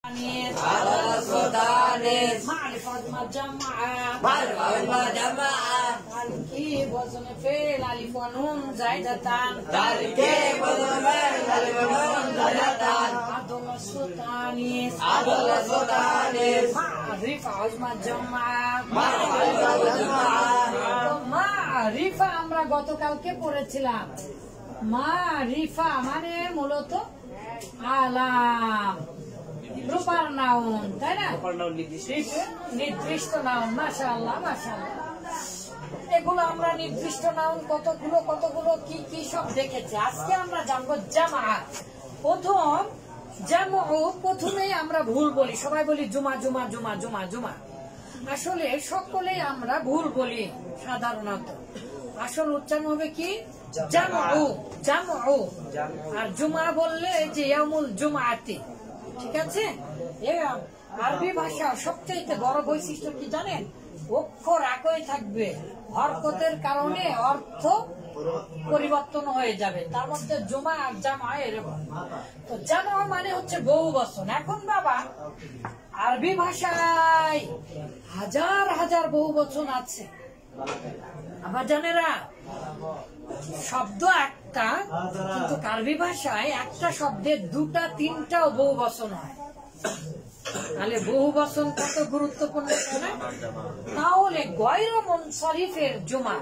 معرفة مجمعة تركيب وزن فعل ألف ونون زائدتان عدل السلطانيس معرفة عظمى جمعة মারিফা আমরা গতকালকে পড়েছিলাম। মারিফা মানে মূলত আলাম, রূপার নাউন, তাই না? নির্দিষ্ট নাউন। মাশাআল্লাহ মাশাআল্লাহ। এগুলো আমরা নির্দিষ্ট নাউন কতগুলো কি কি সব দেখেছি। আজকে আমরা জানবো জামাআত। প্রথমেই আমরা ভুল বলি, সবাই বলি জুমা জুমা জুমা জুমা জুমা। আসলে সকলেই আমরা ভুল বলি সাধারণত। আসল উচ্চারণ হবে কি? জামউ। জামউ। আর জুমা বললে যে ইয়াউমুল জুমআতি। ঠিক আছে? আরবি ভাষা সবচেয়ে বড় বৈশিষ্ট্য কি জানেন? অক্ষর একই থাকবে, হরকতের কারণে অর্থ পরিবর্তন হয়ে যাবে। তার মধ্যে জুমা আর জামা এরকম। তো জামা মানে হচ্ছে বহু বচন। এখন বাবা আরবি ভাষায় হাজার হাজার বহু বচন আছে। আমার জানেরা শব্দ একটা, কিন্তু আরবি ভাষায় একটা শব্দের দুটা তিনটাও বহু বচন হয়। তাহলে বহু বচন কত গুরুত্বপূর্ণ। তাহলে গয়র মুনসারিফের জুমা,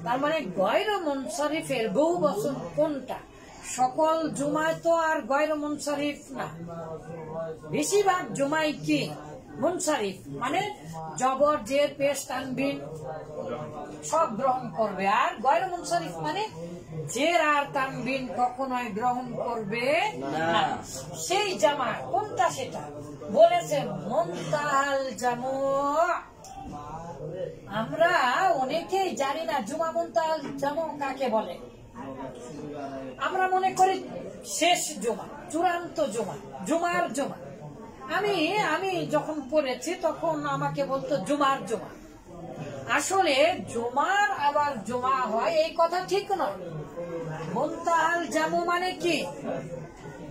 তার মানে গয়র মুনসারিফের বহু বচন কোনটা? সকল জুমায় তো আর গয়র মুনসারিফ না, বেশিরভাগ জুমাই কি মুনসারিফ, মানে জবর জের পেশ তানবিন সব গ্রহণ করবে। আর গয়র মুনসারিফ মানে জের আর তানবিন কখনোই গ্রহণ করবে না। সেই জামা কোনটা সেটা বলেছে মুনতাহাল জামু। আমরা অনেকেই জানি না জুমা মুনতাহাল জামু কাকে বলে। আমরা মনে করি শেষ জুমা, চূড়ান্ত জুমা, জুমার জুমা। আমি যখন পড়েছি তখন আমাকে বলতো জুমার জুমা। আসলে জুমার আবার জুমা হয় এই কথা ঠিক নয়। মুনতাহাল জামু মানে কি?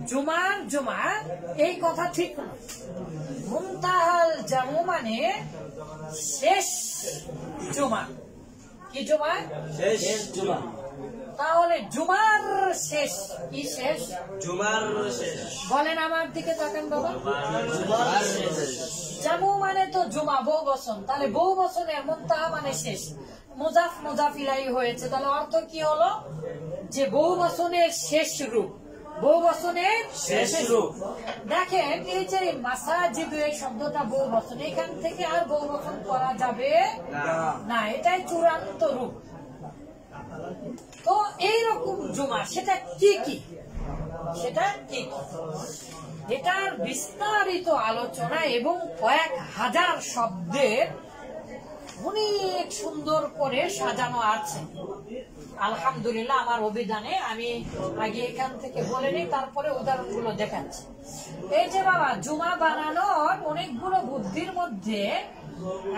জুমার জুমা এই কথা ঠিক নয়। মুনতাহাল জামু মানে শেষ জুমা। কি জুমা? শেষ জুমা। তাহলে জুমার শেষ কি? শেষ জুমার শেষ। বলেন আমার দিকে তাকান বাবা। জামু মানে তো জুমা, বহু বচন। তাহলে বহু বচনের মুনতাহা মানে শেষ। মুজাফ মুজাফ ইলাইহি হয়েছে। তাহলে অর্থ কি হলো? যে বহু বচনের শেষ রূপ, বহু বচনের শেষ রূপ। দেখেন এই যে মাসাজিদ, এই শব্দটা বহু বচন, এখান থেকে আর বহু বচন করা যাবে না, এটাই চূড়ান্ত রূপ। তো এইরকম জুমা সেটা কি কি? সেটা কি? এটার বিস্তারিত আলোচনা এবং কয়েক হাজার শব্দের অনেক সুন্দর করে সাজানো আছে। আলহামদুলিল্লাহ আমার অভিধানে আমি আগে এখান থেকে বলে নিই, তারপরে উদাহরণগুলো দেখাচ্ছি। এই যে বাবা জুমা বানানোর অনেকগুলো বুদ্ধির মধ্যে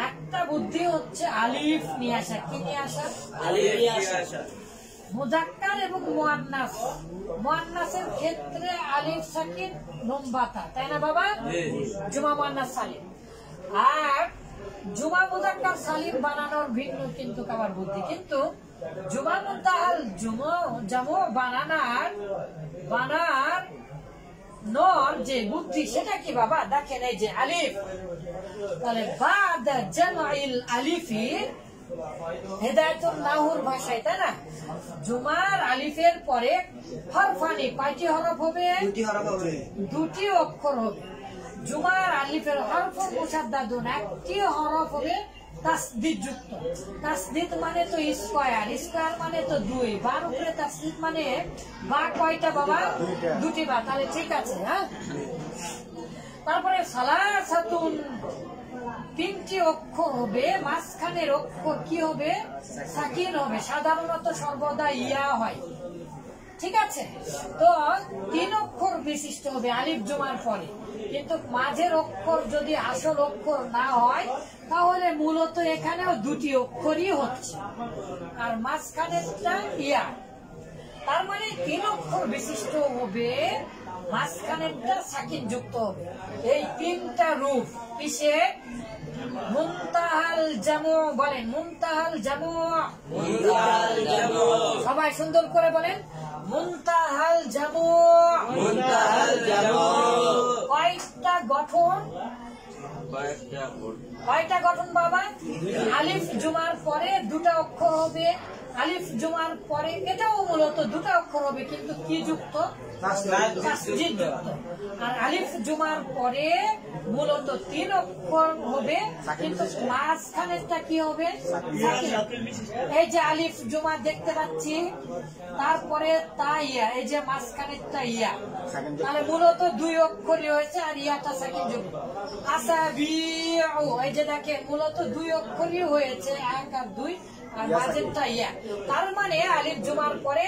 একটা বুদ্ধি হচ্ছে আলিফ নিয়ে আসা। কি নিয়ে আসা? আলিফ নিয়ে আসা। মুযাক্কার এবং মুআন্নাস, মুআন্নাসের ক্ষেত্রে আলিফ সাকিন নুন বাতা, তাই না বাবা? জুমা মুআন্নাস সালিম। আর জুমা মুযাক্কার সালিম বানানোর ভিন্ন কিন্তু আবার বুদ্ধি। কিন্তু জুমা মুনতাহাল জামু বানার নর যে বুদ্ধি সেটা কি বাবা? দেখেন এই যে আলিফ, তাহলে বাদা জামঈল আলিফি হেদায়েতুন নাহুর ভাষায়, তাই না? জুমার আলিফের পরে হরফানি, কয়টি হরফ হবে? দুটি অক্ষর হবে। জুমার আলিফের হরফ মুশাদ্দাদুন, একটি হরফ হবে তাসদীদ যুক্ত। তাসদীদ মানে তো স্কয়ার, স্কয়ার মানে তো দুই, বার উপরে তাসদীদ মানে বা কয়টা বাবা? দুটি বা। তাহলে ঠিক আছে। হ্যাঁ, তারপরে সালাসাতুন, তিনটি অক্ষর হবে, মাঝখানের অক্ষর কি হবে? সাকিন হবে। সাধারণত সর্বদা ইয়া হয়। ঠিক আছে? তো তিন অক্ষর বিশিষ্ট হবে আলিফ জুমার পরে। কিন্তু মাঝের অক্ষর যদি আসল অক্ষর না হয় তাহলে মূলত এখানেও দুটি অক্ষরই হচ্ছে, আর মাঝখানেরটা ইয়া। তার মানে তিন অক্ষর বিশিষ্ট হবে মাঝখানেরটা সাকিন যুক্ত হবে। এই তিনটা রূপ কিসে? মুনতাহাল জামু বলেন, মুনতাহাল জামু। সবাই সুন্দর করে বলেন, মুনতাহাল জামু। কয়টা গঠন? কয়টা গঠন বাবা? আলিফ জুমার পরে দুটা অক্ষর হবে। আলিফ জুমার পরে এটাও মূলত দুটা অক্ষর হবে, কিন্তু কি যুক্ত? তাসদীদ যুক্ত। আর আলিফ জুমার পরে মূলত 3 অক্ষর হবে, কিন্তু মাঝখানেরটা কি হবে? এই যে আলিফ জুমা দেখতে পাচ্ছি, তারপরে তা ইয়া, এই যে মাঝখানেরটা ইয়া, তাহলে মূলত 2 অক্ষরই হয়েছে, আর ইয়াটা সাকিন যুক্ত। আসাবিউ, এই যে দেখেন মূলত 2 অক্ষরই হয়েছে, 1 আর 2, আর মাঝেরটা ইয়া। তার মানে আলিফ জুমার পরে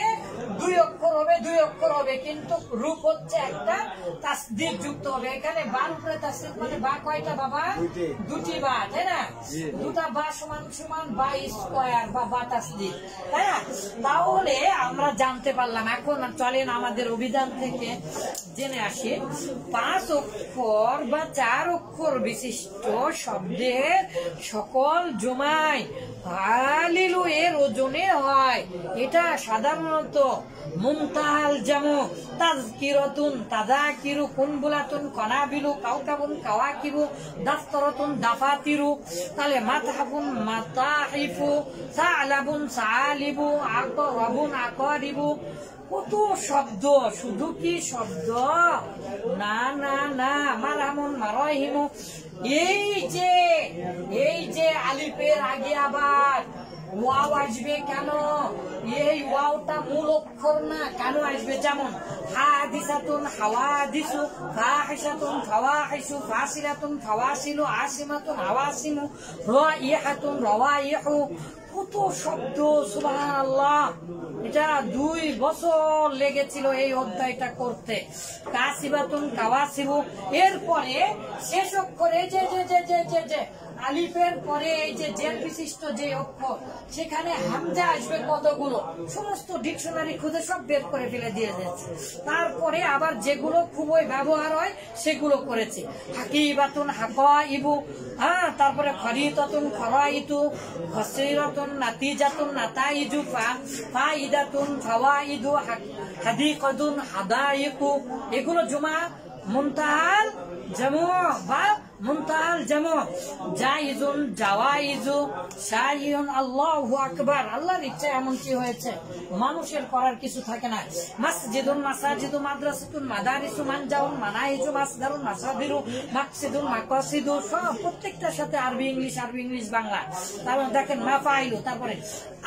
2 অক্ষর হবে, 2 অক্ষর হবে, কিন্তু রূপ হচ্ছে একটা, তাসদীদ যুক্ত হবে। এখানে বার উপরে তাসদীদ মানে বা কয়টা বাবা? 2টি বা, তাই না? 2টা বা সমান সমান বা স্কয়ার বা বা তাসদীদ, তাই না? তাহলে আমরা জানতে পারলাম। এখন চলেন আমাদের অভিধান থেকে জেনে আসি। 5 অক্ষর বা 4 অক্ষর বিশিষ্ট শব্দের সকল জমায় আলিলু এর ওজনে হয়। এটা সাধারণত মুনতাহাল জামু, তাযকিরাতুন, তাযাকিরু, কুনবুলাতুন, কনাবিলু, কাওকাবুন, কাওয়াকিবু, দাফতারাতুন, দাফাতিরু। তাহলে মাতহাফুন, মাতাহিফু, সালাবুন, সালিবু, আকরাবুন, আকারিবু। কত শব্দ! শুধু কি শব্দ? না না না, মারামুন, মারাহিমু। এই যে আলিফের আগে আবার ওয়াও আসবে কেন? এই ওয়াওটা মূল অক্ষর না, কেন আসবে? যেমন হাদিসাতুন, হাওয়াদিসু, ফাহিশাতুন, ফাওয়াহিশু, ফাসিলাতুন, ফাওয়াসিলু, আসিমাতুন, আওয়াসিমু, রাইহাতুন, রাওয়াইহু। কত শব্দ! সুবহানাল্লাহ। এটা 2 বছর লেগেছিল এই অধ্যায়টা করতে। কাসিবাতুন, কাওয়াসিবু। এরপরে শেষ অক্ষরে যে যে যে যে যে যে আলিফের পরে এই যে জের বিশিষ্ট যে অক্ষর, সেখানে হামজা আসবে কতগুলো, সমস্ত ডিকশনারি খুঁজে সব বের করে ফেলে দিয়ে যাচ্ছে। তারপরে আবার যেগুলো খুবই ব্যবহার হয় সেগুলো করেছে। হাকিবাতুন, হাকাইবু, তারপরে খরিতাতুন, খরাইতু, খসিরাতুন, নাতিজাতুন, নাতাইজু, ফাইদাতুন, ফাওয়াইদু, হাদিকাতুন, হাদাইকু। এগুলো জুমা মুনতাহাল জামু বা মুনতাহাল জামু। জাইজুন, জাওয়াইজু, শাহিউন, আল্লাহু আকবার। আল্লাহর ইচ্ছা এমন কি হয়েছে, মানুষের করার কিছু থাকে না। মসজিদুন, মাসাজিদু, মাদ্রাসাতুন, মাদারিসু, মানজাউন, মানাহিজু, মাসদারুন, মাসাদিরু, মাকসিদুন, মাকাসিদু। সব প্রত্যেকটার সাথে আরবি ইংলিশ, আরবি ইংলিশ বাংলা। তারপর দেখেন মাফাইলু, তারপরে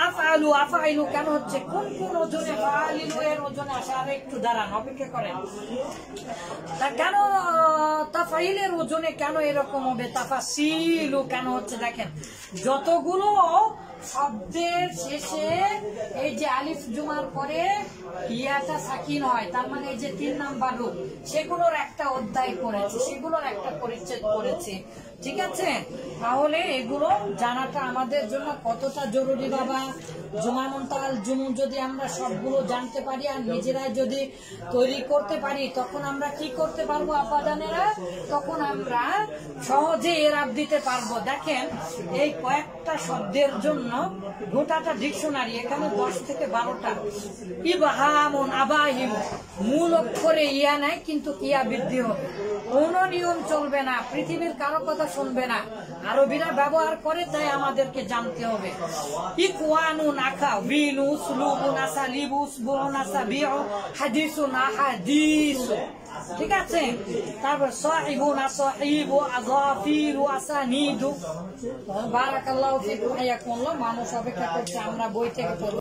আফআলু। আফআইলু কেন হচ্ছে? কোন কোন ওজনে? ফাআলিলু এর ওজনে আসে। আর একটু দাঁড়ান, অপেক্ষা করেন। তা কেন তাফাইলের ওজনে কেন এরকম হবে? তাফাসিলু কেন হচ্ছে? দেখেন যতগুলো শব্দের শেষে এই যে আলিফ জুমার পরে ইয়াটা সাকিন হয়, তার মানে এই যে 3 নাম্বার রূপ, সেগুলোর একটা অধ্যায় করেছে, সেগুলোর একটা পরিচ্ছেদ করেছে। ঠিক আছে? তাহলে এগুলো জানাটা আমাদের জন্য কতটা জরুরি বাবা। জুমা, মুনতাহাল, জুমু যদি আমরা সবগুলো জানতে পারি আর নিজেরাই যদি তৈরি করতে পারি, তখন আমরা কি করতে পারবো আপাদানেরা? তখন আমরা সহজে এরাব দিতে পারবো। দেখেন এই কয়েকটা শব্দের জন্য গোটাটা ডিকশনারি, এখানে 10 থেকে 12টা। ইবহামুন, আবাহিম, মূল অক্ষরে ইয়া নাই, কিন্তু ইয়া বৃদ্ধি হবে। কোন নিয়ম চলবে না, পৃথিবীর কারো কথা শুনবে না, আরবিরা ব্যবহার করে, তাই আমাদেরকে জানতে হবে। ইকওয়ানুন, আখাবিলু, উসলুবুন, আসালিবু, উসবুন, আসাবিউ, হাদিসুন, আহাদিস। ঠিক আছে? তারপর সাহিবুন, আসাহিবু, আযাফিরু, আসানিদু। বারাকাল্লাহু ফিকুম। মানুষ অপেক্ষা করছে, আমরা বই থেকে পড়ব।